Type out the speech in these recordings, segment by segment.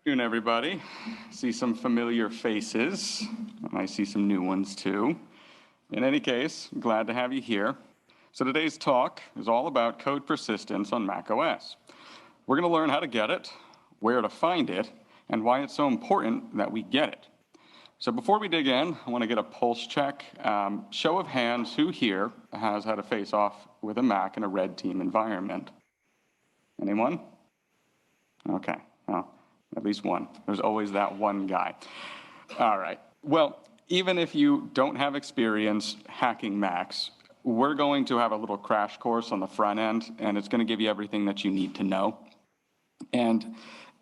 Good afternoon, everybody. See some familiar faces, and I see some new ones too. In any case, glad to have you here. So today's talk is all about code persistence on macOS. We're going to learn how to get it, where to find it, and why it's so important that we get it. So before we dig in, I want to get a pulse check. Show of hands, who here has had a face-off with a Mac in a red team environment? Anyone? Okay, well, at least one. There's always that one guy. All right. Well, even if you don't have experience hacking Macs, we're going to have a little crash course on the front end, and it's going to give you everything that you need to know. And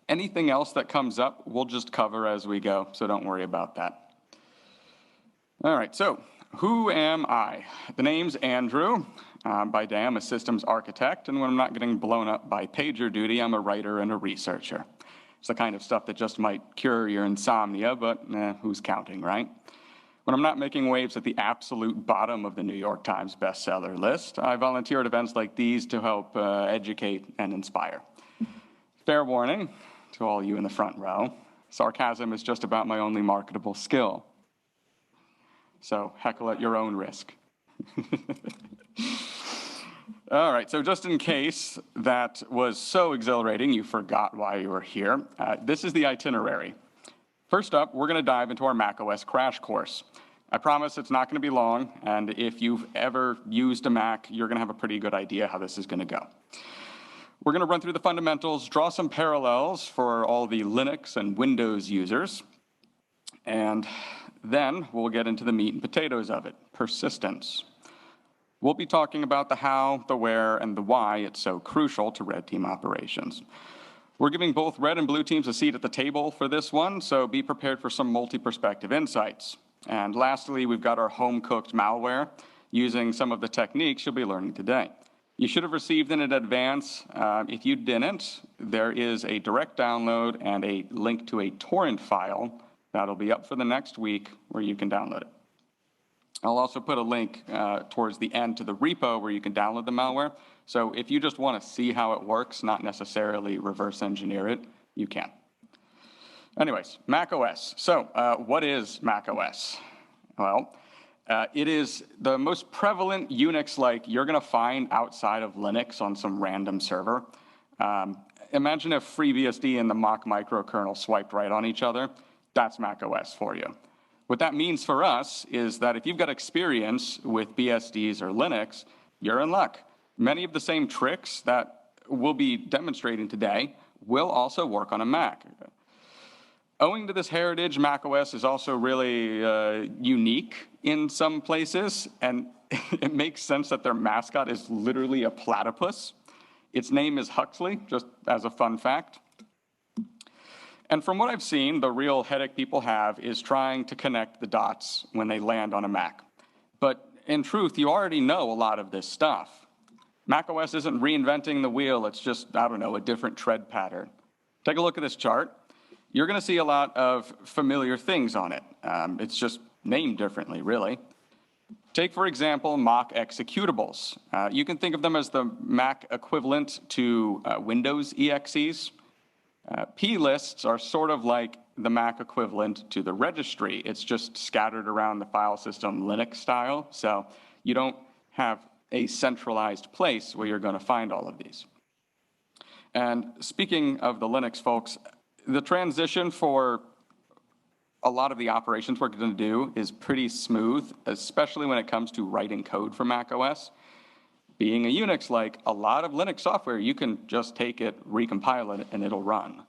anything else that comes up, we'll just cover as we go, so don't worry about that. All right, so who am I? The name's Andrew. By day, I'm a systems architect, and when I'm not getting blown up by pager duty, I'm a writer and a researcher. It's the kind of stuff that just might cure your insomnia, but who's counting, right? When I'm not making waves at the absolute bottom of the New York Times bestseller list, I volunteer at events like these to help educate and inspire. Fair warning to all you in the front row, sarcasm is just about my only marketable skill. So heckle at your own risk. All right, so just in case that was so exhilarating you forgot why you were here, this is the itinerary. First up, we're going to dive into our macOS crash course. I promise it's not going to be long, and if you've ever used a Mac, you're going to have a pretty good idea how this is going to go. We're going to run through the fundamentals, draw some parallels for all the Linux and Windows users, and then we'll get into the meat and potatoes of it, persistence. We'll be talking about the how, the where, and the why it's so crucial to red team operations. We're giving both red and blue teams a seat at the table for this one, so be prepared for some multi-perspective insights. And lastly, we've got our home-cooked malware using some of the techniques you'll be learning today. You should have received it in advance. If you didn't, there is a direct download and a link to a torrent file that'll be up for the next week where you can download it. I'll also put a link towards the end to the repo where you can download the malware. So if you just want to see how it works, not necessarily reverse engineer it, you can. Anyways, macOS. So what is macOS? Well, it is the most prevalent Unix-like you're going to find outside of Linux on some random server. Imagine if FreeBSD and the Mach microkernel swiped right on each other. That's macOS for you. What that means for us is that if you've got experience with BSDs or Linux, you're in luck. Many of the same tricks that we'll be demonstrating today will also work on a Mac. Owing to this heritage, macOS is also really unique in some places, and it makes sense that their mascot is literally a platypus. Its name is Huxley, just as a fun fact. And from what I've seen, the real headache people have is trying to connect the dots when they land on a Mac. But in truth, you already know a lot of this stuff. macOS isn't reinventing the wheel, it's just, I don't know, a different tread pattern. Take a look at this chart. You're going to see a lot of familiar things on it. It's just named differently, really. Take, for example, Mach executables. You can think of them as the Mac equivalent to Windows exes. P-lists are sort of like the Mac equivalent to the registry. It's just scattered around the file system Linux style, so you don't have a centralized place where you're going to find all of these. And speaking of the Linux folks, the transition for a lot of the operations we're going to do is pretty smooth, especially when it comes to writing code for macOS. Being a Unix-like, a lot of Linux software, you can just take it, recompile it, and it'll run.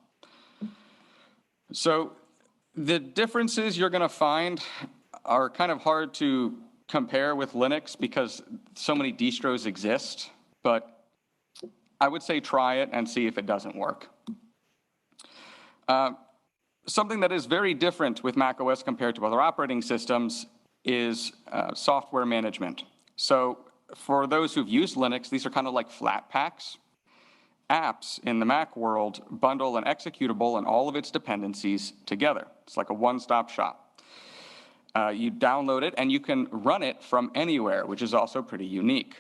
So the differences you're going to find are kind of hard to compare with Linux because so many distros exist, but I would say try it and see if it doesn't work. Something that is very different with macOS compared to other operating systems is software management. So for those who've used Linux, these are kind of like flat packs. Apps in the Mac world bundle an executable and all of its dependencies together. It's like a one-stop shop. You download it, and you can run it from anywhere, which is also pretty unique.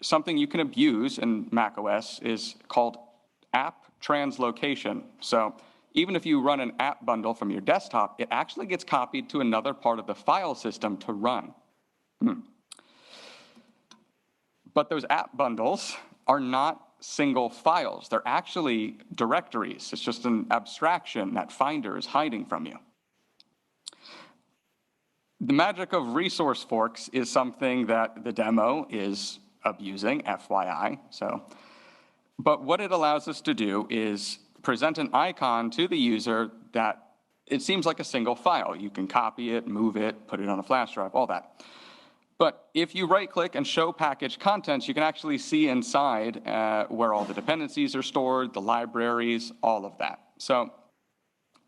Something you can abuse in macOS is called app translocation. So Even if you run an app bundle from your desktop, it actually gets copied to another part of the file system to run. But those app bundles are not single files. They're actually directories. It's just an abstraction that Finder is hiding from you. The magic of resource forks is something that the demo is abusing, FYI. But what it allows us to do is present an icon to the user that it seems like a single file. You can copy it, move it, put it on a flash drive, all that. But if you right-click and show package contents, you can actually see inside where all the dependencies are stored, the libraries, all of that. So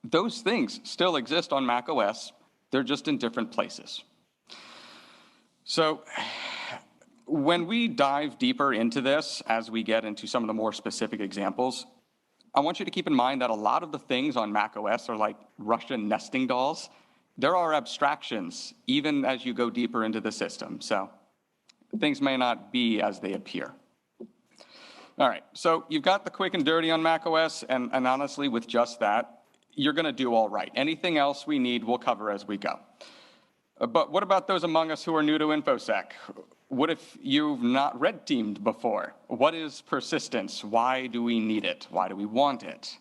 those things still exist on macOS. They're just in different places. So when we dive deeper into this, as we get into some of the more specific examples, I want you to keep in mind that a lot of the things on macOS are like Russian nesting dolls. There are abstractions, even as you go deeper into the system. So things may not be as they appear. All right, so you've got the quick and dirty on macOS, and honestly, with just that, you're going to do all right. Anything else we need, we'll cover as we go. But what about those among us who are new to InfoSec? What if you've not red teamed before? What is persistence? Why do we need it? Why do we want it?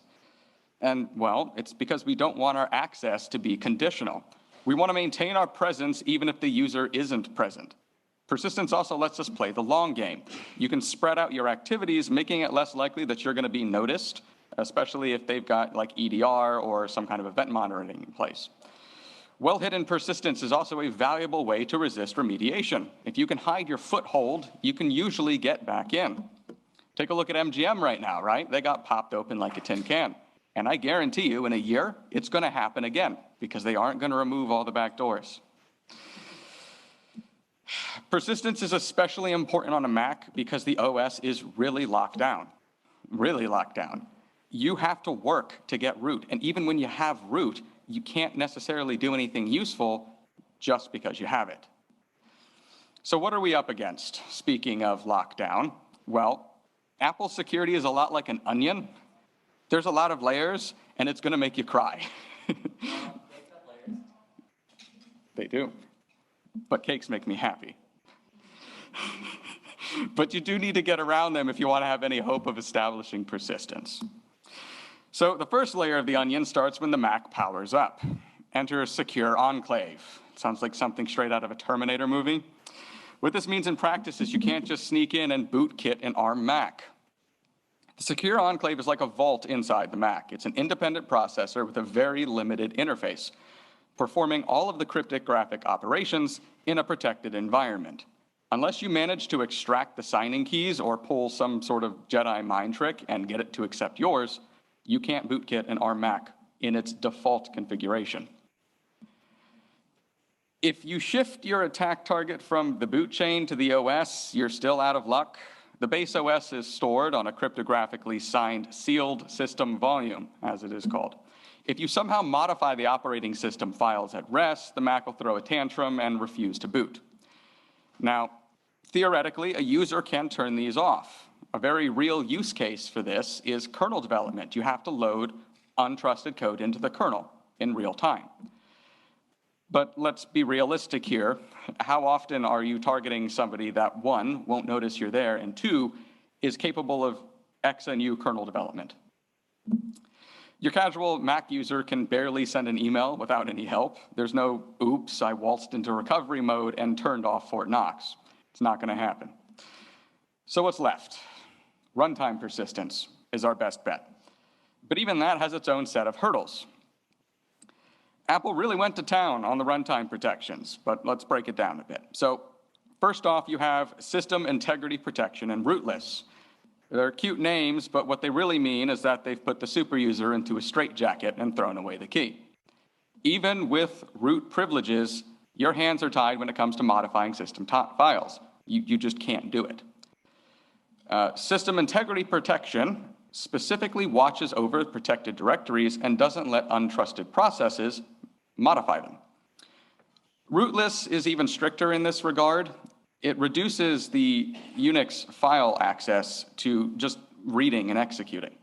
And well, it's because we don't want our access to be conditional. We want to maintain our presence even if the user isn't present. Persistence also lets us play the long game. You can spread out your activities, making it less likely that you're going to be noticed, especially if they've got like EDR or some kind of event monitoring in place. Well-hidden persistence is also a valuable way to resist remediation. If you can hide your foothold, you can usually get back in. Take a look at MGM right now, right? They got popped open like a tin can. And I guarantee you, in a year, it's going to happen again because they aren't going to remove all the back doors. Persistence is especially important on a Mac because the OS is really locked down. Really locked down. You have to work to get root. And even when you have root, you can't necessarily do anything useful just because you have it. So what are we up against? Speaking of lockdown, well, Apple's security is a lot like an onion. There's a lot of layers, and it's going to make you cry. They do. But cakes make me happy. But you do need to get around them if you want to have any hope of establishing persistence. So the first layer of the onion starts when the Mac powers up. Enter Secure Enclave. It sounds like something straight out of a Terminator movie. What this means in practice is you can't just sneak in and bootkit an ARM Mac. The Secure Enclave is like a vault inside the Mac. It's an independent processor with a very limited interface, performing all of the cryptographic operations in a protected environment. Unless you manage to extract the signing keys or pull some sort of Jedi mind trick and get it to accept yours, you can't bootkit an ARM Mac in its default configuration. If you shift your attack target from the boot chain to the OS, you're still out of luck. The base OS is stored on a cryptographically signed sealed system volume, as it is called. If you somehow modify the operating system files at rest, the Mac will throw a tantrum and refuse to boot. Now, theoretically, a user can turn these off. A very real use case for this is kernel development. You have to load untrusted code into the kernel in real time. But let's be realistic here. How often are you targeting somebody that, one, won't notice you're there, and two, is capable of X and U kernel development? Your casual Mac user can barely send an email without any help. There's no, oops, I waltzed into recovery mode and turned off Fort Knox. It's not going to happen. So what's left? Runtime persistence is our best bet. But even that has its own set of hurdles. Apple really went to town on the runtime protections, but let's break it down a bit. So first off, you have system integrity protection and rootless. They're cute names, but what they really mean is that they've put the super user into a straitjacket and thrown away the key. Even with root privileges, your hands are tied when it comes to modifying system files. You just can't do it. System integrity protection specifically watches over protected directories and doesn't let untrusted processes modify them. Rootless is even stricter in this regard. It reduces the Unix file access to just reading and executing.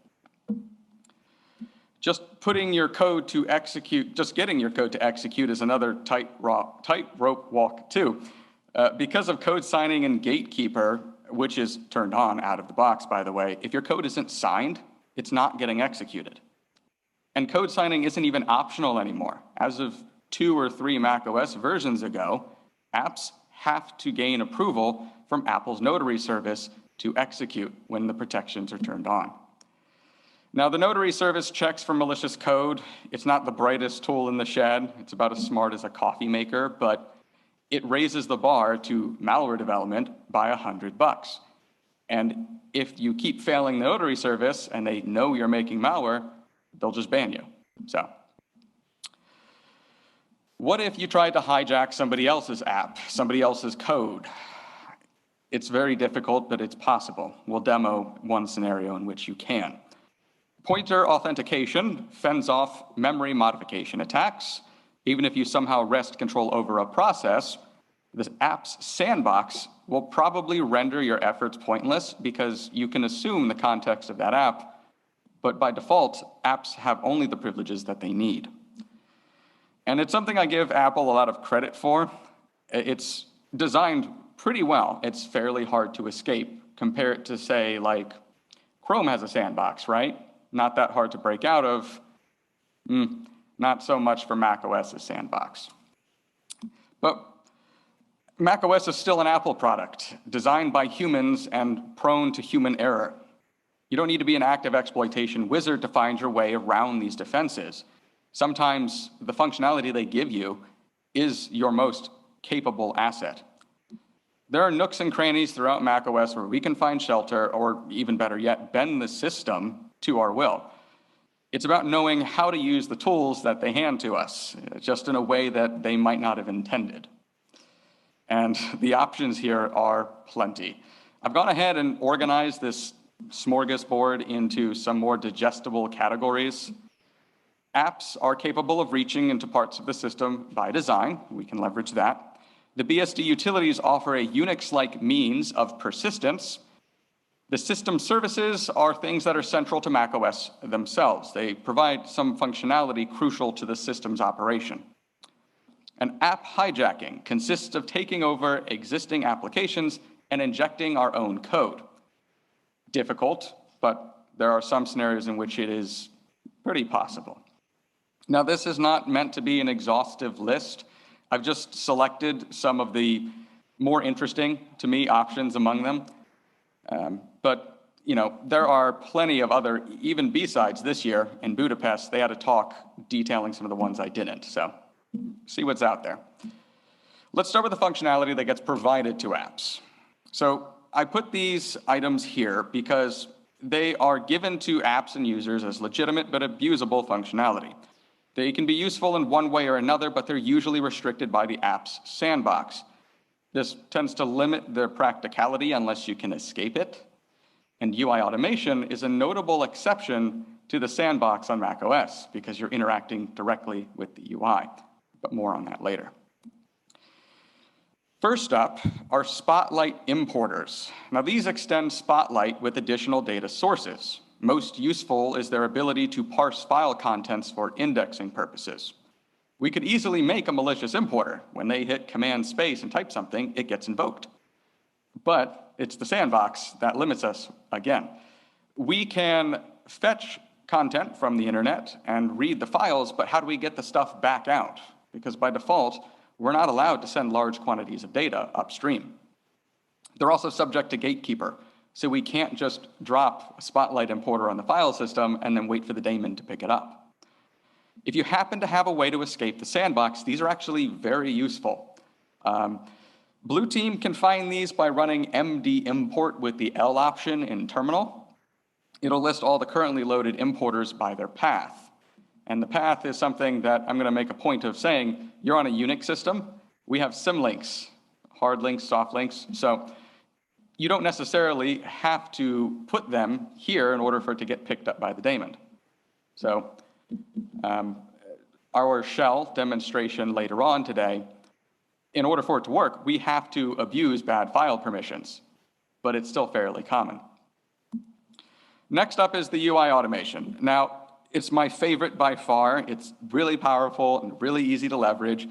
Just putting your code to execute, just getting your code to execute is another tightrope walk too. Because of code signing and gatekeeper, which is turned on out of the box, by the way, if your code isn't signed, it's not getting executed. And code signing isn't even optional anymore. As of 2 or 3 macOS versions ago, apps have to gain approval from Apple's notary service to execute when the protections are turned on. Now, the notary service checks for malicious code. It's not the brightest tool in the shed. It's about as smart as a coffee maker, but it raises the bar to malware development by $100. And if you keep failing the notary service and they know you're making malware, they'll just ban you. So, what if you tried to hijack somebody else's app, somebody else's code? It's very difficult, but it's possible. We'll demo one scenario in which you can. Pointer authentication fends off memory modification attacks. Even if you somehow wrest control over a process, this app's sandbox will probably render your efforts pointless because you can assume the context of that app, but by default, apps have only the privileges that they need. And it's something I give Apple a lot of credit for. It's designed pretty well. It's fairly hard to escape. Compare it to, say, like Chrome has a sandbox, right? Not that hard to break out of. Not so much for macOS's sandbox. But macOS is still an Apple product, designed by humans and prone to human error. You don't need to be an active exploitation wizard to find your way around these defenses. Sometimes the functionality they give you is your most capable asset. There are nooks and crannies throughout macOS where we can find shelter, or even better yet, bend the system to our will. It's about knowing how to use the tools that they hand to us, just in a way that they might not have intended. And the options here are plenty. I've gone ahead and organized this smorgasbord into some more digestible categories. Apps are capable of reaching into parts of the system by design. We can leverage that. The BSD utilities offer a Unix-like means of persistence. The system services are things that are central to macOS themselves. They provide some functionality crucial to the system's operation. And app hijacking consists of taking over existing applications and injecting our own code. Difficult, but there are some scenarios in which it is pretty possible. Now, this is not meant to be an exhaustive list. I've just selected some of the more interesting, to me, options among them. But there are plenty of other, even BSides this year in Budapest, they had a talk detailing some of the ones I didn't. So see what's out there. Let's start with the functionality that gets provided to apps. So I put these items here because they are given to apps and users as legitimate but abusable functionality. They can be useful in one way or another, but they're usually restricted by the app's sandbox. This tends to limit their practicality unless you can escape it. And UI automation is a notable exception to the sandbox on macOS because you're interacting directly with the UI, but more on that later. First up are Spotlight importers. Now, these extend Spotlight with additional data sources. Most useful is their ability to parse file contents for indexing purposes. We could easily make a malicious importer. When they hit Command Space and type something, it gets invoked. But it's the sandbox that limits us again. We can fetch content from the internet and read the files, but how do we get the stuff back out? Because by default, we're not allowed to send large quantities of data upstream. They're also subject to gatekeeper, so we can't just drop a Spotlight importer on the file system and then wait for the daemon to pick it up. If you happen to have a way to escape the sandbox, these are actually very useful. Blue Team can find these by running md import with the L option in terminal. It'll list all the currently loaded importers by their path. And the path is something that I'm going to make a point of saying, you're on a Unix system. We have symlinks, hard links, soft links. So you don't necessarily have to put them here in order for it to get picked up by the daemon. So our shell demonstration later on today, in order for it to work, we have to abuse bad file permissions, but it's still fairly common. Next up is the UI automation. Now, It's my favorite by far. It's really powerful and really easy to leverage.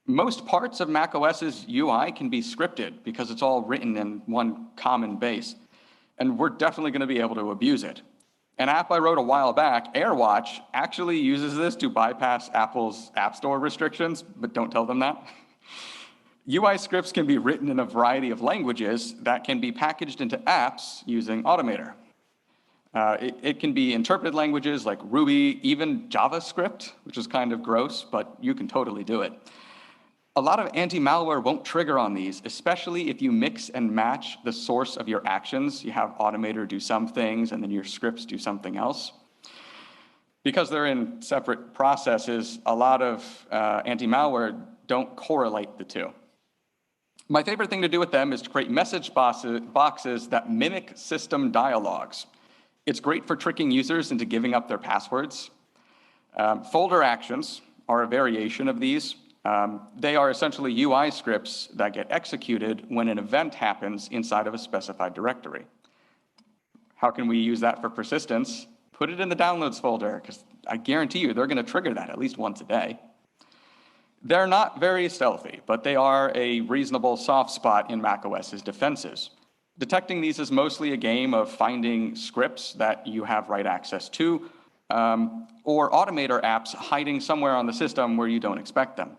Most parts of macOS's UI can be scripted because it's all written in one common base. And we're definitely going to be able to abuse it. An app I wrote a while back, AirWatch, actually uses this to bypass Apple's App Store restrictions, but don't tell them that. UI scripts can be written in a variety of languages that can be packaged into apps using Automator. It can be interpreted languages like Ruby, even JavaScript, which is kind of gross, but you can totally do it. A lot of anti-malware won't trigger on these, especially if you mix and match the source of your actions. You have Automator do some things, and then your scripts do something else. Because they're in separate processes, a lot of anti-malware don't correlate the two. My favorite thing to do with them is to create message boxes that mimic system dialogues. It's great for tricking users into giving up their passwords. Folder actions are a variation of these. They are essentially UI scripts that get executed when an event happens inside of a specified directory. How can we use that for persistence? Put it in the downloads folder, because I guarantee you they're going to trigger that at least once a day. They're not very stealthy, but they are a reasonable soft spot in macOS's defenses. Detecting these is mostly a game of finding scripts that you have write access to, or Automator apps hiding somewhere on the system where you don't expect them.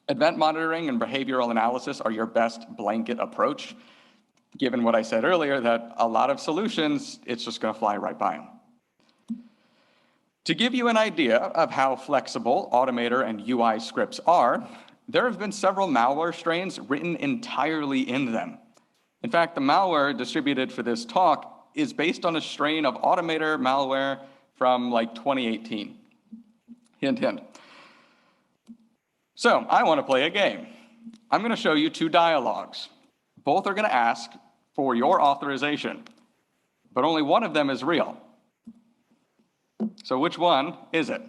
Event monitoring and behavioral analysis are your best blanket approach, given what I said earlier, that a lot of solutions, it's just going to fly right by them. To give you an idea of how flexible Automator and UI scripts are, there have been several malware strains written entirely in them. In fact, the malware distributed for this talk is based on a strain of Automator malware from like 2018. Hint, hint. So I want to play a game. I'm going to show you two dialogues. Both are going to ask for your authorization, but only one of them is real. So which one is it?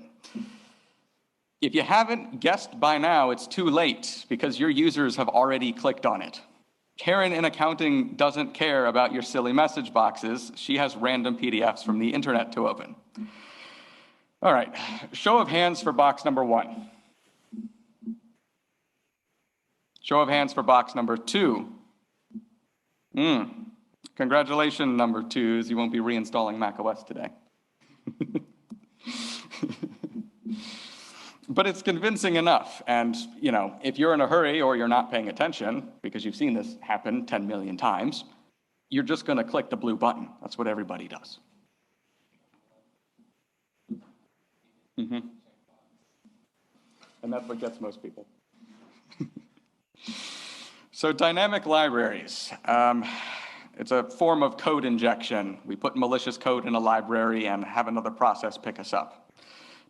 If you haven't guessed by now, it's too late because your users have already clicked on it. Karen in accounting doesn't care about your silly message boxes. She has random PDFs from the internet to open. All right, show of hands for box number 1. Show of hands for box number 2. Congratulations, number 2s. You won't be reinstalling macOS today. But it's convincing enough. And, you know, if you're in a hurry or you're not paying attention, because you've seen this happen 10 million times, you're just going to click the blue button. That's what everybody does. And that's what gets most people. So dynamic libraries. It's a form of code injection. We put malicious code in a library and have another process pick us up.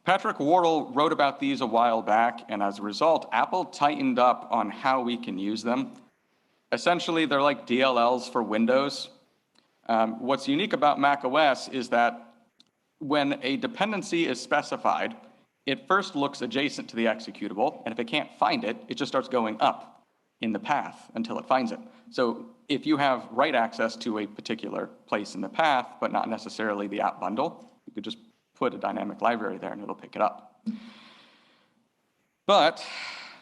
Patrick Wardle wrote about these a while back, and as a result, Apple tightened up on how we can use them. Essentially, they're like DLLs for Windows. What's unique about macOS is that when a dependency is specified, it first looks adjacent to the executable, and if it can't find it, it just starts going up in the path until it finds it. So if you have write access to a particular place in the path, but not necessarily the app bundle, you could just put a dynamic library there and it'll pick it up. But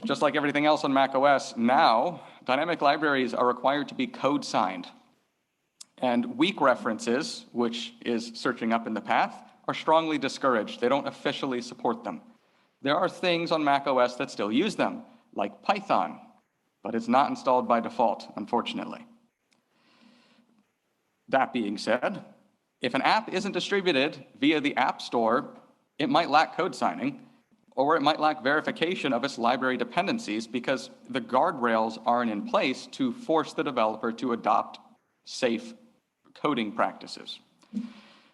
just like everything else on macOS, now dynamic libraries are required to be code signed. And weak references, which is searching up in the path, are strongly discouraged. They don't officially support them. There are things on macOS that still use them, like Python, but it's not installed by default, unfortunately. That being said, if an app isn't distributed via the App Store, it might lack code signing, or it might lack verification of its library dependencies because the guardrails aren't in place to force the developer to adopt safe coding practices.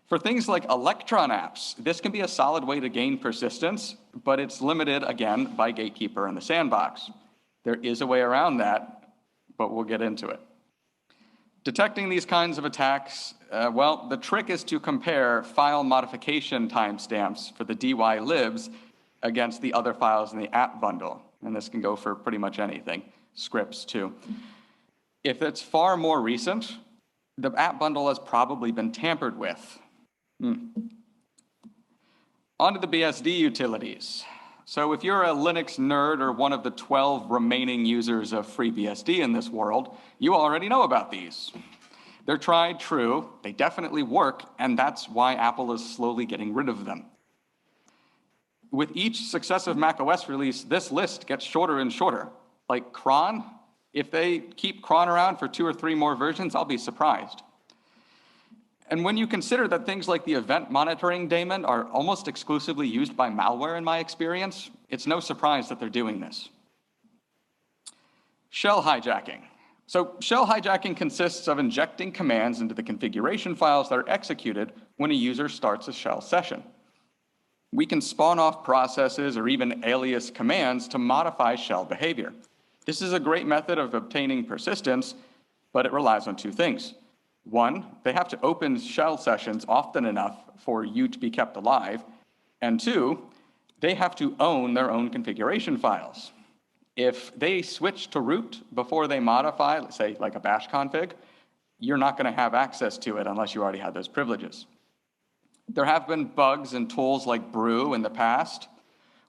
For things like Electron apps, this can be a solid way to gain persistence, but it's limited, again, by Gatekeeper and the sandbox. There is a way around that, but we'll get into it. Detecting these kinds of attacks, well, the trick is to compare file modification timestamps for the DY libs against the other files in the app bundle. And this can go for pretty much anything, scripts too. If it's far more recent, the app bundle has probably been tampered with. On to the BSD utilities. So if you're a Linux nerd or one of the 12 remaining users of FreeBSD in this world, you already know about these. They're tried, true, they definitely work, and that's why Apple is slowly getting rid of them. With each successive macOS release, this list gets shorter and shorter. Like cron, if they keep cron around for 2 or 3 more versions, I'll be surprised. And when you consider that things like the event monitoring daemon are almost exclusively used by malware in my experience, it's no surprise that they're doing this. Shell hijacking. So shell hijacking consists of injecting commands into the configuration files that are executed when a user starts a shell session. We can spawn off processes or even alias commands to modify shell behavior. This is a great method of obtaining persistence, but it relies on 2 things. 1, they have to open shell sessions often enough for you to be kept alive. And 2, they have to own their own configuration files. If they switch to root before they modify, let's say like a bash config, you're not going to have access to it unless you already had those privileges. There have been bugs in tools like Brew in the past,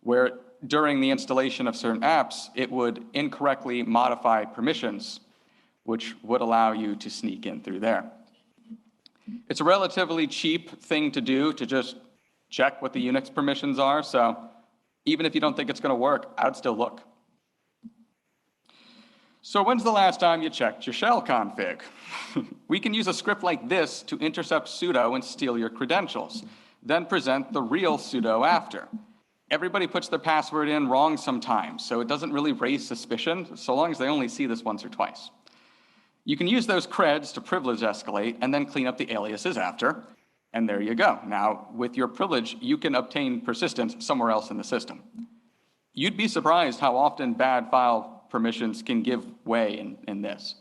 where during the installation of certain apps, it would incorrectly modify permissions, which would allow you to sneak in through there. It's a relatively cheap thing to do to just check what the Unix permissions are, so even if you don't think it's going to work, I would still look. So when's the last time you checked your shell config? We can use a script like this to intercept sudo and steal your credentials, then present the real sudo after. Everybody puts their password in wrong sometimes, so it doesn't really raise suspicion, so long as they only see this once or twice. You can use those creds to privilege escalate and then clean up the aliases after, and there you go. Now, with your privilege, you can obtain persistence somewhere else in the system. You'd be surprised how often bad file permissions can give way in this.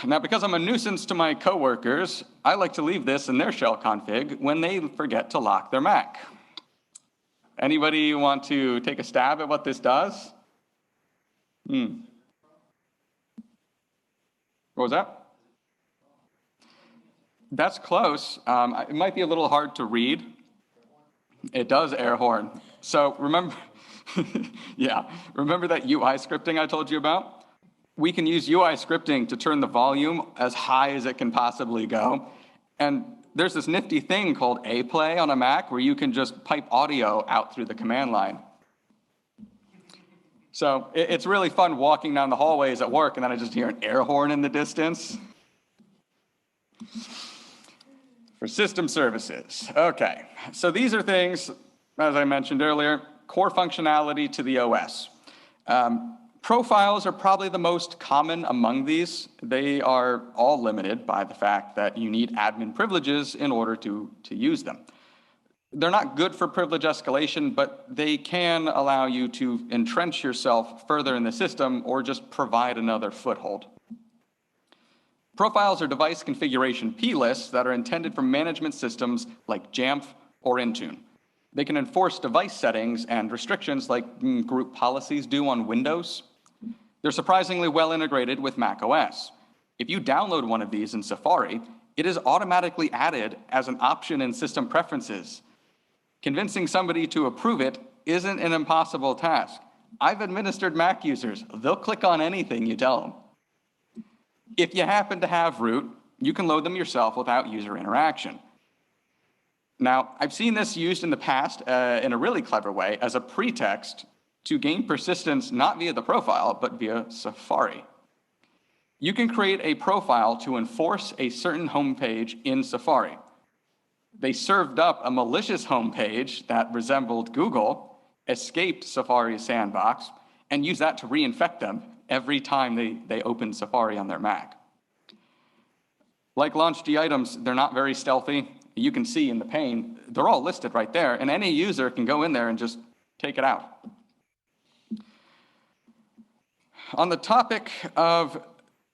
Now, because I'm a nuisance to my coworkers, I like to leave this in their shell config when they forget to lock their Mac. Anybody want to take a stab at what this does? What was that? That's close. It might be a little hard to read. It does air horn. So remember, yeah, remember that UI scripting I told you about? We can use UI scripting to turn the volume as high as it can possibly go. And there's this nifty thing called aplay on a Mac where you can just pipe audio out through the command line. So it's really fun walking down the hallways at work and then I just hear an air horn in the distance. For system services, okay. So these are things, as I mentioned earlier, core functionality to the OS. Profiles are probably the most common among these. They are all limited by the fact that you need admin privileges in order to use them. They're not good for privilege escalation, but they can allow you to entrench yourself further in the system or just provide another foothold. Profiles are device configuration p-lists that are intended for management systems like Jamf or Intune. They can enforce device settings and restrictions like group policies do on Windows. They're surprisingly well integrated with macOS. If you download one of these in Safari, it is automatically added as an option in system preferences. Convincing somebody to approve it isn't an impossible task. I've administered Mac users. They'll click on anything you tell them. If you happen to have root, you can load them yourself without user interaction. Now, I've seen this used in the past in a really clever way as a pretext to gain persistence not via the profile, but via Safari. You can create a profile to enforce a certain homepage in Safari. They served up a malicious homepage that resembled Google, escaped Safari's sandbox, and used that to reinfect them every time they open Safari on their Mac. Like launch D items, they're not very stealthy. You can see in the pane, they're all listed right there, and any user can go in there and just take it out. On the topic of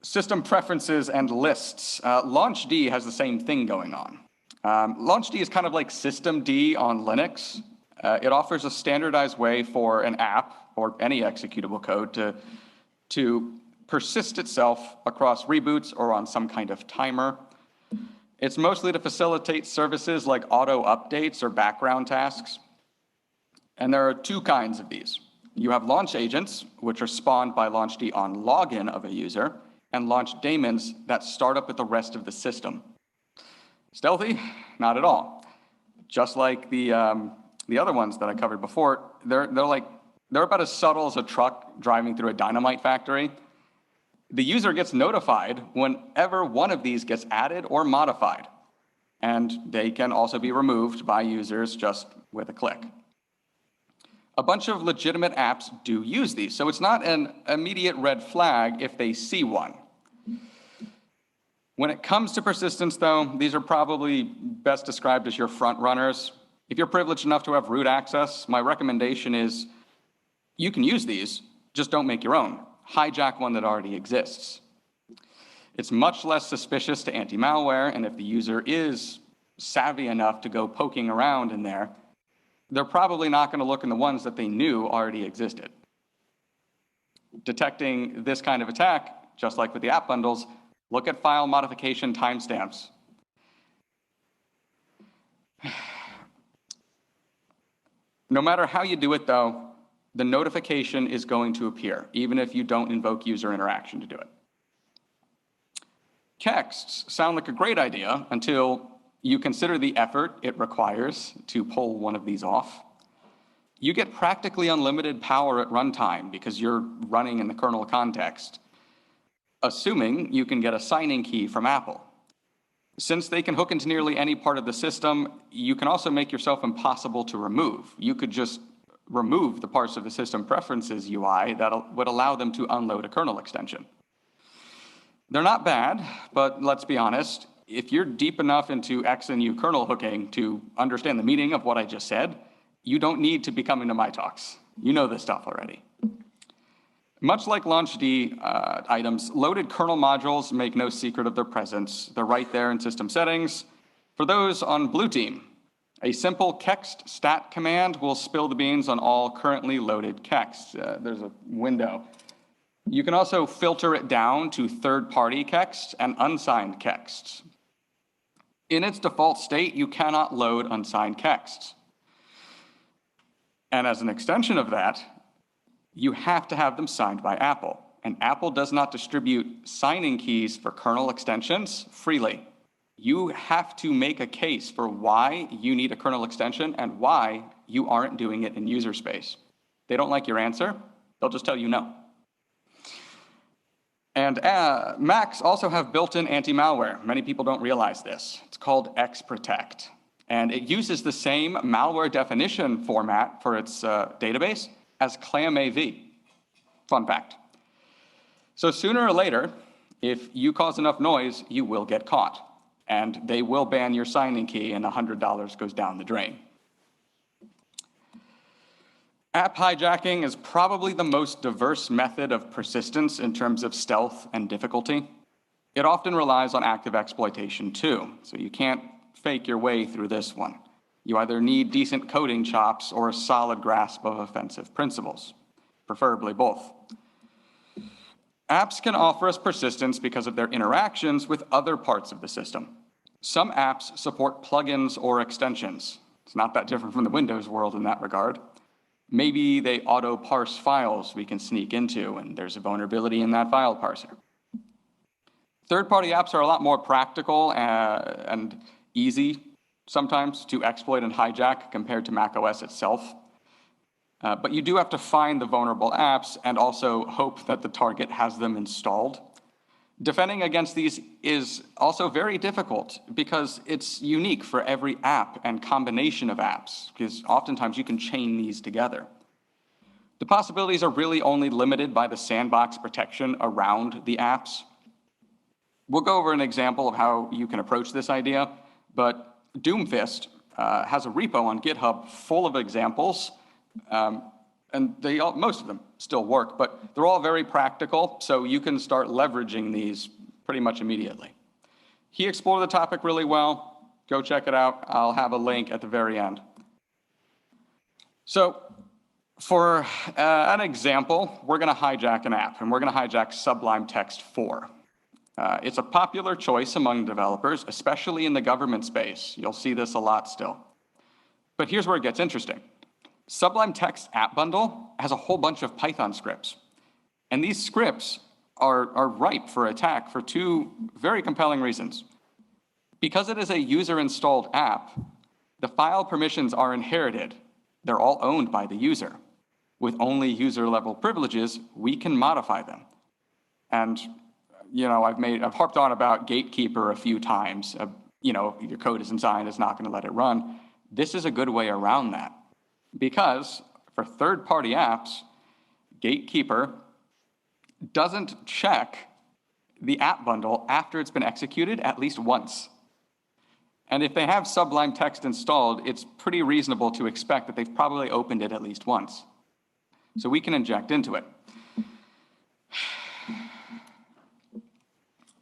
system preferences and lists, launch D has the same thing going on. Launch D is kind of like system D on Linux. It offers a standardized way for an app or any executable code to persist itself across reboots or on some kind of timer. It's mostly to facilitate services like auto updates or background tasks. And there are two kinds of these. You have launch agents, which are spawned by LaunchD on login of a user, and launch daemons that start up with the rest of the system. Stealthy? Not at all. Just like the other ones that I covered before, they're about as subtle as a truck driving through a dynamite factory. The user gets notified whenever one of these gets added or modified, and they can also be removed by users just with a click. A bunch of legitimate apps do use these, so it's not an immediate red flag if they see one. When it comes to persistence, though, these are probably best described as your front runners. If you're privileged enough to have root access, my recommendation is you can use these, just don't make your own. Hijack one that already exists. It's much less suspicious to anti-malware, and if the user is savvy enough to go poking around in there, they're probably not going to look in the ones that they knew already existed. Detecting this kind of attack, just like with the app bundles, look at file modification timestamps. No matter how you do it, though, the notification is going to appear, even if you don't invoke user interaction to do it. Kexts sound like a great idea until you consider the effort it requires to pull one of these off. You get practically unlimited power at runtime because you're running in the kernel context, assuming you can get a signing key from Apple. Since they can hook into nearly any part of the system, you can also make yourself impossible to remove. You could just remove the parts of the system preferences UI that would allow them to unload a kernel extension. They're not bad, but let's be honest, if you're deep enough into X and U kernel hooking to understand the meaning of what I just said, you don't need to be coming to my talks. You know this stuff already. Much like LaunchD items, loaded kernel modules make no secret of their presence. They're right there in system settings. For those on Blue Team, a simple kext stat command will spill the beans on all currently loaded kexts. There's a window. You can also filter it down to third-party kexts and unsigned kexts. In its default state, you cannot load unsigned kexts. And as an extension of that, you have to have them signed by Apple. And Apple does not distribute signing keys for kernel extensions freely. You have to make a case for why you need a kernel extension and why you aren't doing it in user space. They don't like your answer, they'll just tell you no. And Macs also have built-in anti-malware. Many people don't realize this. It's called XProtect. And it uses the same malware definition format for its database as ClamAV. Fun fact. So sooner or later, if you cause enough noise, you will get caught. And they will ban your signing key and $100 goes down the drain. App hijacking is probably the most diverse method of persistence in terms of stealth and difficulty. It often relies on active exploitation too, so you can't fake your way through this one. You either need decent coding chops or a solid grasp of offensive principles, preferably both. Apps can offer us persistence because of their interactions with other parts of the system. Some apps support plugins or extensions. It's not that different from the Windows world in that regard. Maybe they auto-parse files we can sneak into, and there's a vulnerability in that file parser. Third-party apps are a lot more practical and easy sometimes to exploit and hijack compared to macOS itself. But you do have to find the vulnerable apps and also hope that the target has them installed. Defending against these is also very difficult because it's unique for every app and combination of apps, because oftentimes you can chain these together. The possibilities are really only limited by the sandbox protection around the apps. We'll go over an example of how you can approach this idea, but Doomfist has a repo on GitHub full of examples, and most of them still work, but they're all very practical, so you can start leveraging these pretty much immediately. He explored the topic really well. Go check it out. I'll have a link at the very end. So for an example, we're going to hijack an app, and we're going to hijack Sublime Text 4. It's a popular choice among developers, especially in the government space. You'll see this a lot still. But here's where it gets interesting. Sublime Text App Bundle has a whole bunch of Python scripts. And these scripts are ripe for attack for two very compelling reasons. Because it is a user-installed app, the file permissions are inherited. They're all owned by the user. With only user-level privileges, we can modify them. And I've harped on about Gatekeeper a few times. Your code isn't signed, it's not going to let it run. This is a good way around that. Because for third-party apps, Gatekeeper doesn't check the app bundle after it's been executed at least once. And if they have Sublime Text installed, it's pretty reasonable to expect that they've probably opened it at least once. So we can inject into it.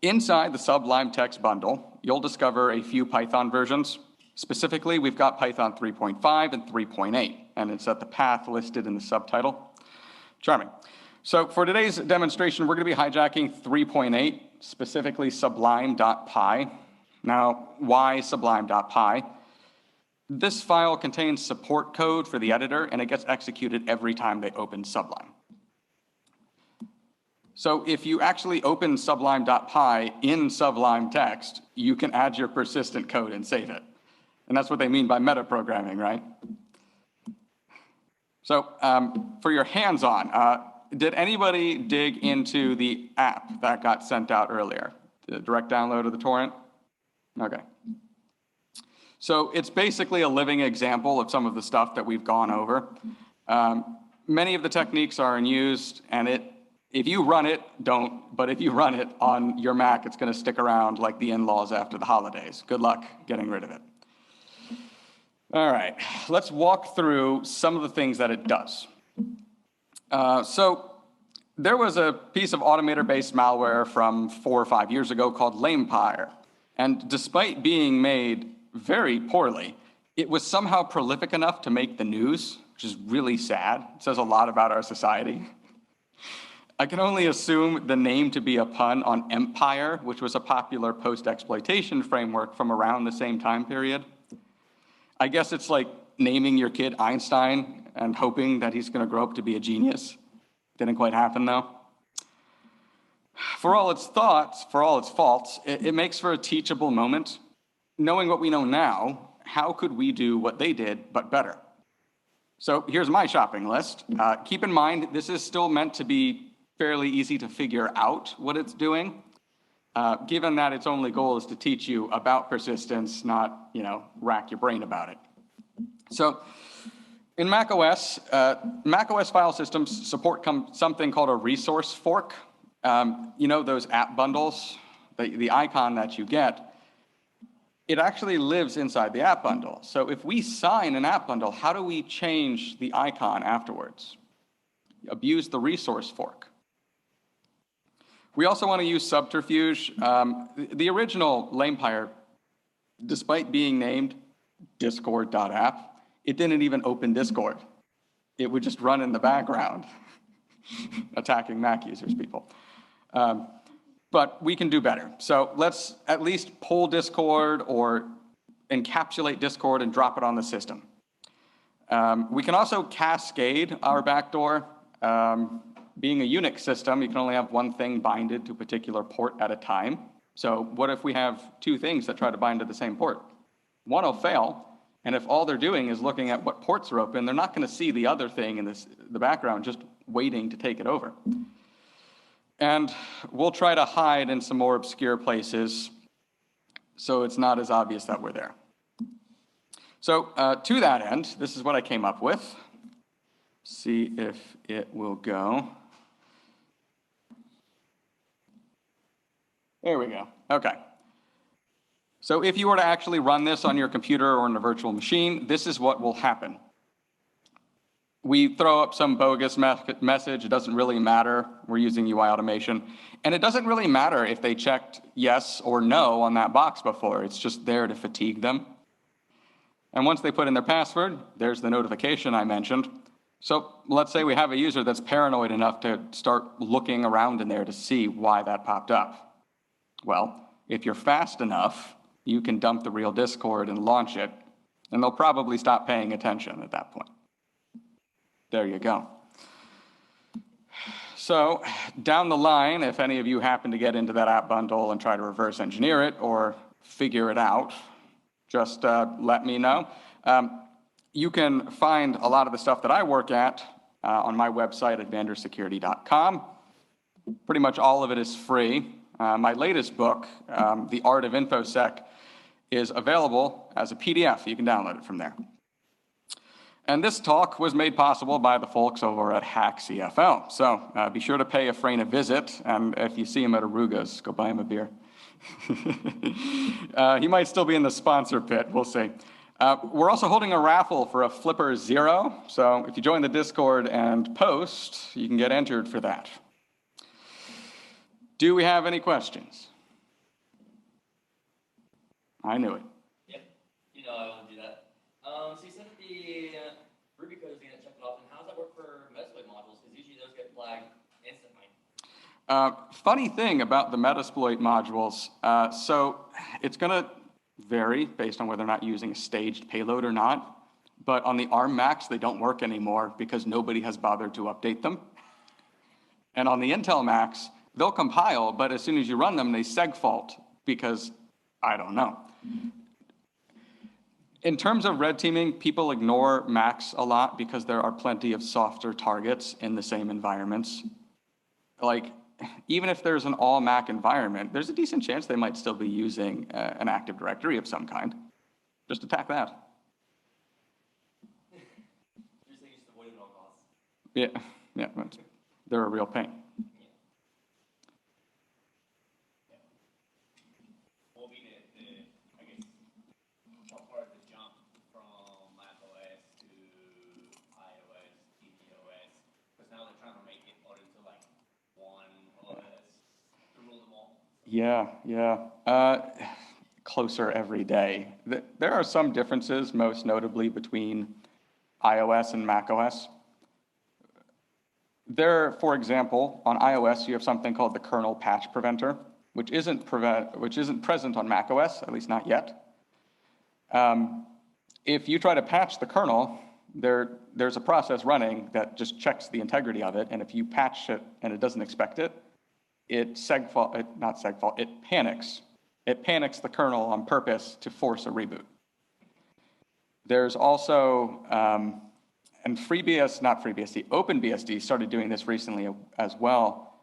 Inside the Sublime Text bundle, you'll discover a few Python versions. Specifically, we've got Python 3.5 and 3.8, and it's at the path listed in the subtitle. Charming. So for today's demonstration, we're going to be hijacking 3.8, specifically sublime.py. Now, why sublime.py? This file contains support code for the editor, and it gets executed every time they open Sublime. So if you actually open sublime.py in Sublime Text, you can add your persistent code and save it. And that's what they mean by metaprogramming, right? So for your hands-on, did anybody dig into the app that got sent out earlier? The direct download of the torrent? Okay. So it's basically a living example of some of the stuff that we've gone over. Many of the techniques are in use, and if you run it, don't, but if you run it on your Mac, it's going to stick around like the in-laws after the holidays. Good luck getting rid of it. All right, let's walk through some of the things that it does. So there was a piece of Automator-based malware from 4 or 5 years ago called Lamepire. And despite being made very poorly, it was somehow prolific enough to make the news, which is really sad. It says a lot about our society. I can only assume the name to be a pun on Empire, which was a popular post-exploitation framework from around the same time period. I guess it's like naming your kid Einstein and hoping that he's going to grow up to be a genius. Didn't quite happen, though. For all its faults, it makes for a teachable moment. Knowing what we know now, how could we do what they did, but better? So here's my shopping list. Keep in mind, this is still meant to be fairly easy to figure out what it's doing, given that its only goal is to teach you about persistence, not, rack your brain about it. So in macOS, macOS file systems support something called a resource fork. Those app bundles, the icon that you get, it actually lives inside the app bundle. So if we sign an app bundle, how do we change the icon afterwards? Abuse the resource fork. We also want to use subterfuge. The original Lamepire, despite being named discord.app, it didn't even open Discord. It would just run in the background, attacking Mac users, people. But we can do better. So let's at least pull Discord or encapsulate Discord and drop it on the system. We can also cascade our backdoor. Being a Unix system, you can only have one thing binded to a particular port at a time. So what if we have two things that try to bind to the same port? One will fail, and if all they're doing is looking at what ports are open, they're not going to see the other thing in the background just waiting to take it over. And we'll try to hide in some more obscure places so it's not as obvious that we're there. So to that end, this is what I came up with. See if it will go. There we go. Okay. So if you were to actually run this on your computer or in a virtual machine, this is what will happen. We throw up some bogus message. It doesn't really matter. We're using UI automation. And it doesn't really matter if they checked yes or no on that box before. It's just there to fatigue them. And once they put in their password, there's the notification I mentioned. So let's say we have a user that's paranoid enough to start looking around in there to see why that popped up. Well, if you're fast enough, you can dump the real Discord and launch it, and they'll probably stop paying attention at that point. There you go. So down the line, if any of you happen to get into that app bundle and try to reverse engineer it or figure it out, just let me know. You can find a lot of the stuff that I work at on my website at vandersecurity.com. Pretty much all of it is free. My latest book, The Art of InfoSec, is available as a PDF. You can download it from there. And this talk was made possible by the folks over at Hack CFL. So be sure to pay Efrain a visit, and if you see him at Aruga's, go buy him a beer. He might still be in the sponsor pit, we'll see. We're also holding a raffle for a Flipper Zero, so if you join the Discord and post, you can get entered for that. Do we have any questions? I knew it. Yep, you know I want to do that. So you said that the Ruby code is going to check it off, and how does that work for Metasploit modules? Because usually those get flagged instantly. Funny thing about the Metasploit modules, so it's going to vary based on whether or not you're using a staged payload or not, but on the ARM Macs, they don't work anymore because nobody has bothered to update them. And on the Intel Macs, they'll compile, but as soon as you run them, they segfault because, I don't know. In terms of red teaming, people ignore Macs a lot because there are plenty of softer targets in the same environments. Like, even if there's an all Mac environment, there's a decent chance they might still be using an Active Directory of some kind. Just attack that. You're saying just avoid it at all costs? Yeah, they're a real pain. What will be I guess, what part of the jump from macOS to iOS, tvOS? Because now they're trying to make it all into like one OS to rule them all. Yeah. Closer every day. There are some differences, most notably between iOS and macOS. For example, on iOS, you have something called the kernel patch preventer, which isn't present on macOS, at least not yet. If you try to patch the kernel, there's a process running that just checks the integrity of it, and if you patch it and it doesn't expect it, it panics. It panics the kernel on purpose to force a reboot. There's also, and OpenBSD started doing this recently as well.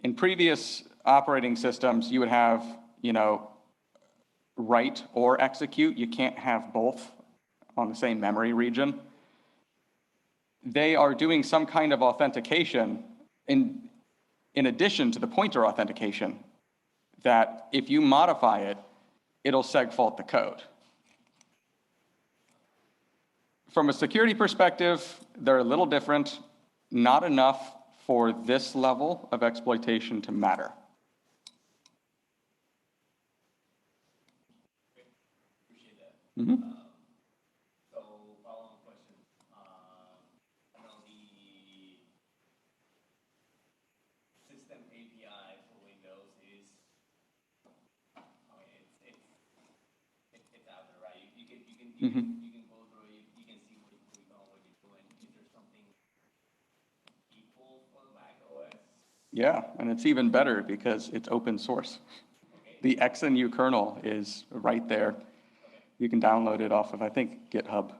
In previous operating systems, you would have, write or execute. You can't have both on the same memory region. They are doing some kind of authentication in addition to the pointer authentication, that if you modify it, it'll segfault the code. From a security perspective, they're a little different, not enough for this level of exploitation to matter. Appreciate that. Mm-hmm. So, follow-on question. I know the system API for Windows is, it's out there, right? You can go through it, you can see what you're doing. Is there something equal for macOS? Yeah, and it's even better because it's open source. Okay. The XNU kernel is right there. Okay. You can download it off of, I think, GitHub.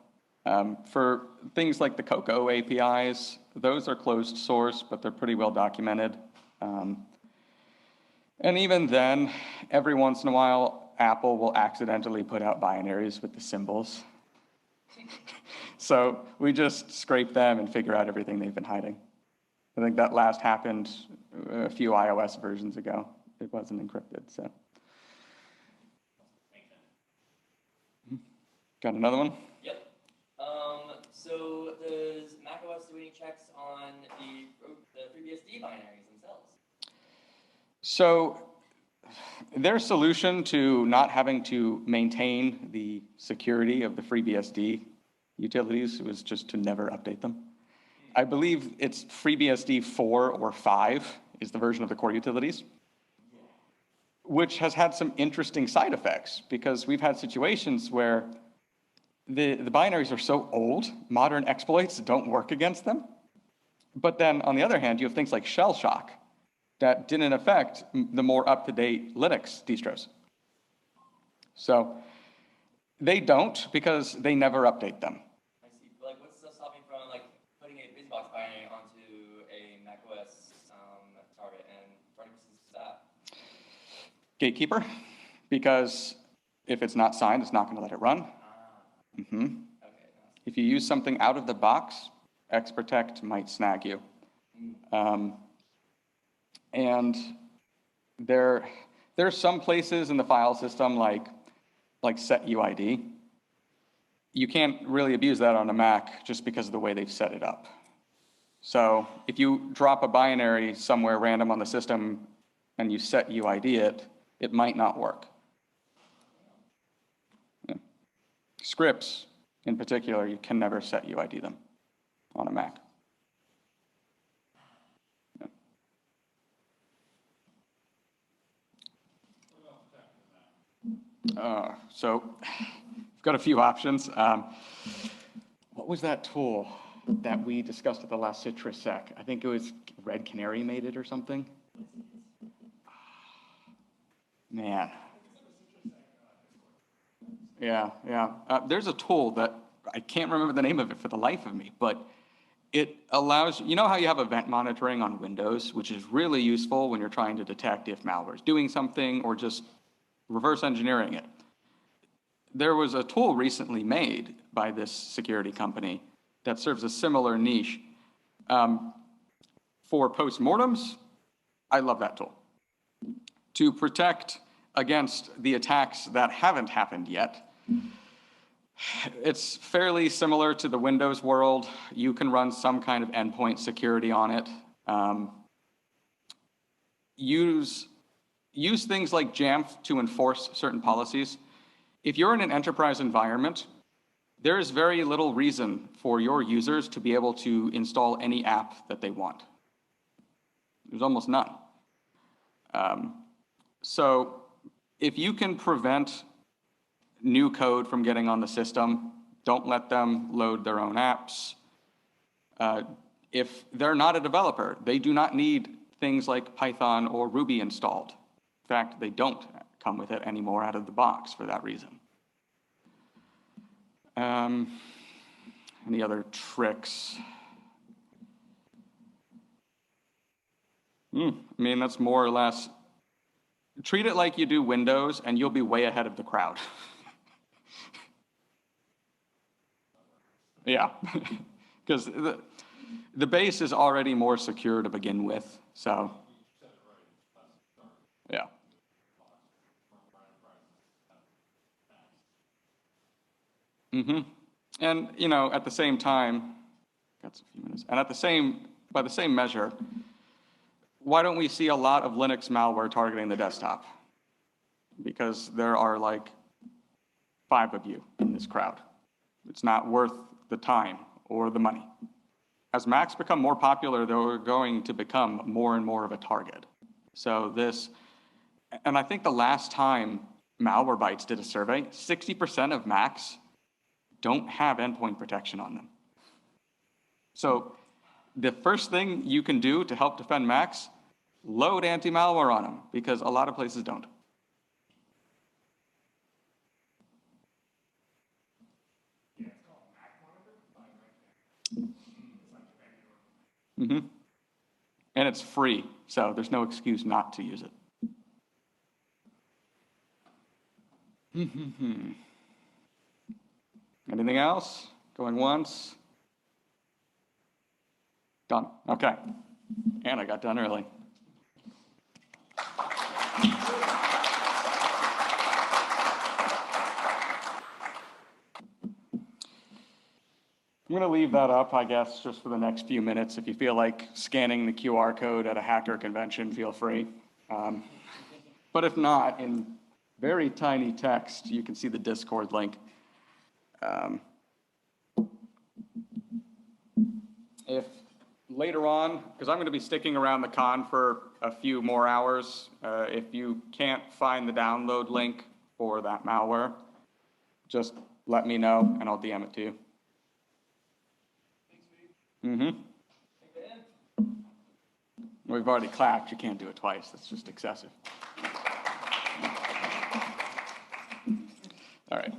For things like the Cocoa APIs, those are closed source, but they're pretty well documented. And even then, every once in a while, Apple will accidentally put out binaries with the symbols. So we just scrape them and figure out everything they've been hiding. I think that last happened a few iOS versions ago. It wasn't encrypted, so. Makes sense. Got another one? Yep. So does macOS do any checks on the FreeBSD binaries themselves? So their solution to not having to maintain the security of the FreeBSD utilities was just to never update them. I believe it's FreeBSD 4 or 5 is the version of the core utilities. which has had some interesting side effects because we've had situations where the binaries are so old, modern exploits don't work against them. But then on the other hand, you have things like shell shock that didn't affect the more up-to-date Linux distros. So they don't because they never update them. I see. But like, what's stopping from like putting a BizBox binary onto a macOS target and running that? Gatekeeper, because if it's not signed, it's not going to let it run. Okay. If you use something out of the box, XProtect might snag you. And there are some places in the file system like set UID. You can't really abuse that on a Mac just because of the way they've set it up. So if you drop a binary somewhere random on the system and you set UID it, it might not work. Yeah. Scripts, in particular, you can never set UID them on a Mac. So we've got a few options. What was that tool that we discussed at the last Citrus Sec? I think it was Red Canary made it or something. Man. Yeah. There's a tool that I can't remember the name of it for the life of me, but it allows, you know how you have event monitoring on Windows, which is really useful when you're trying to detect if malware is doing something or just reverse engineering it. There was a tool recently made by this security company that serves a similar niche. For postmortems, I love that tool. To protect against the attacks that haven't happened yet, it's fairly similar to the Windows world. You can run some kind of endpoint security on it. Use things like Jamf to enforce certain policies. If you're in an enterprise environment, there is very little reason for your users to be able to install any app that they want. There's almost none. So if you can prevent new code from getting on the system, don't let them load their own apps. If they're not a developer, they do not need things like Python or Ruby installed. In fact, they don't come with it anymore out of the box for that reason. Any other tricks? I mean, that's more or less, treat it like you do Windows and you'll be way ahead of the crowd. Yeah, because the base is already more secure to begin with, so. Yeah. And, you know, at the same time, got a few minutes, and by the same measure, why don't we see a lot of Linux malware targeting the desktop? Because there are like 5 of you in this crowd. It's not worth the time or the money. As Macs become more popular, they're going to become more and more of a target. So and I think the last time Malwarebytes did a survey, 60% of Macs don't have endpoint protection on them. So the first thing you can do to help defend Macs, load anti-malware on them, because a lot of places don't. And it's free, so there's no excuse not to use it. Anything else? Going once? Done. Okay. And I got done early. I'm going to leave that up, I guess, just for the next few minutes. If you feel like scanning the QR code at a hacker convention, feel free. But if not, in very tiny text, you can see the Discord link. If later on, because I'm going to be sticking around the con for a few more hours, if you can't find the download link for that malware, just let me know and I'll DM it to you. Mm-hmm. We've already clapped. You can't do it twice. That's just excessive. All right.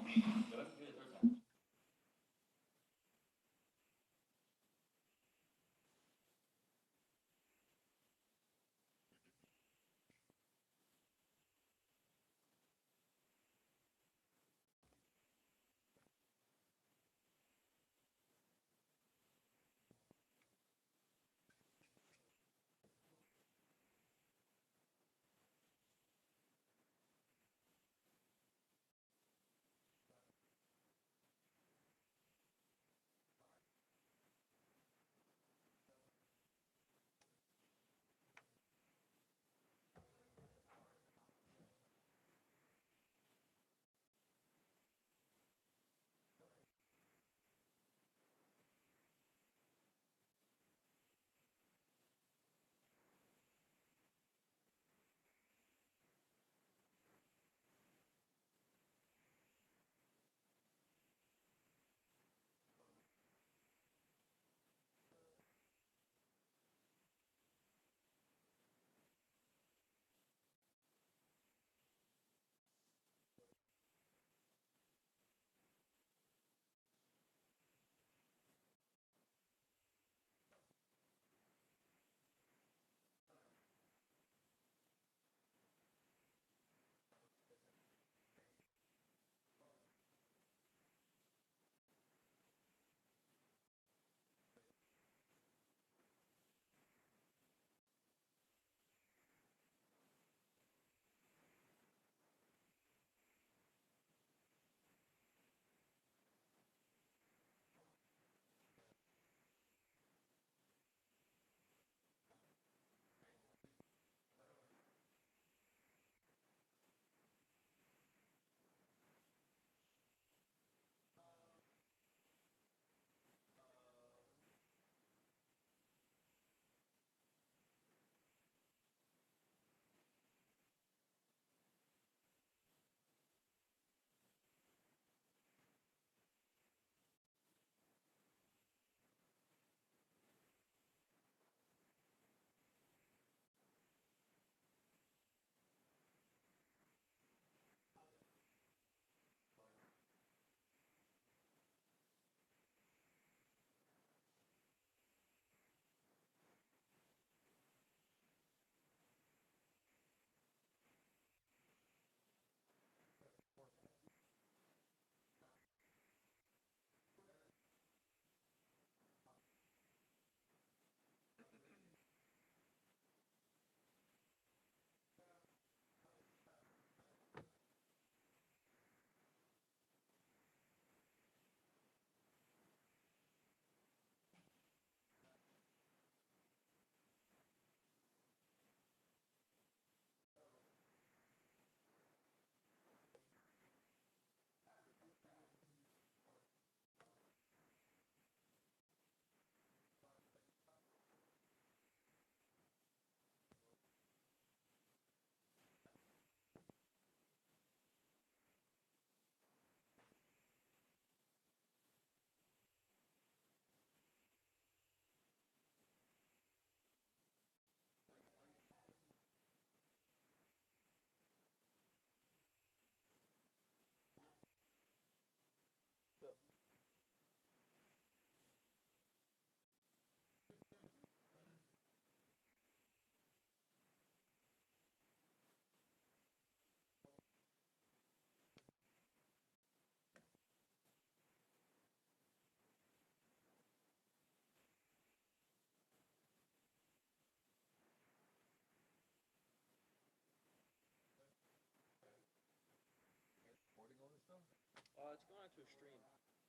It's going on to a stream.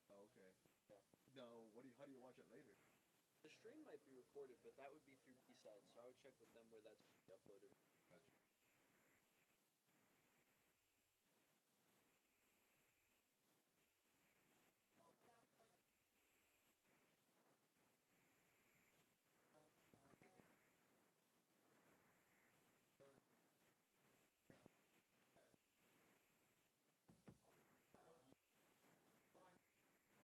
Oh, okay. No, how do you watch it later? The stream might be recorded, but that would be through BSides, so I would check with them where that's uploaded.